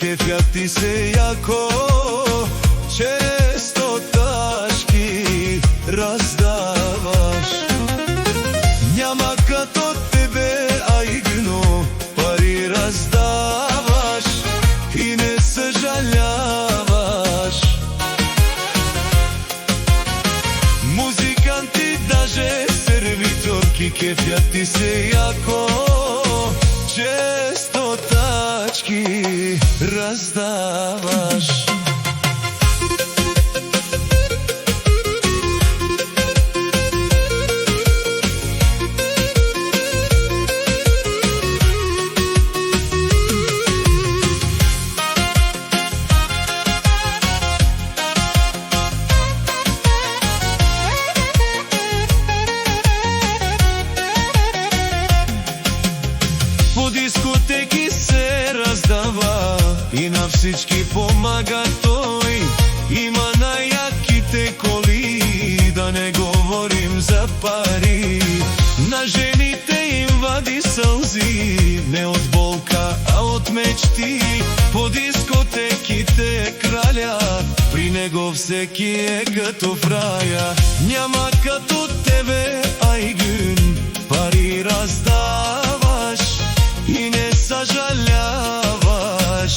кефјат ти се јако, често тачки раздаваш. Няма като тебе, ајгно, пари раздаваш и не съжаляваш. Музиканти, даже сервиторки, кефјат ти се јако, често тачки раздаваш. По дискотеки се раздава и на всички помага той. Има најаките коли, да не говорим за пари. На жените им вади сълзи, не от болка, а от мечти. По дискотеките е краля, при него всеки е като в рая. Няма като тебе, Айгюн, пари раздаваш и не съжаляваш.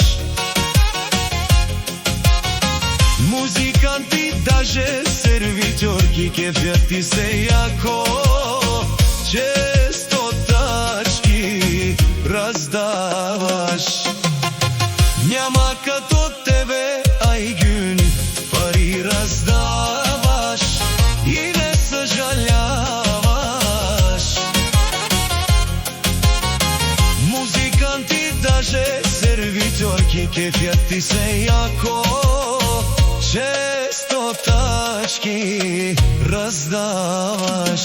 Музиканти, даже сервиторки, кефјат ти се јако, често тачки раздаваш. Няма като тебе, Айгюн, пари раздаваш и не съжаляваш. Музиканти, даже сервиторки, кефјат ти се јако, често тачки раздаваш.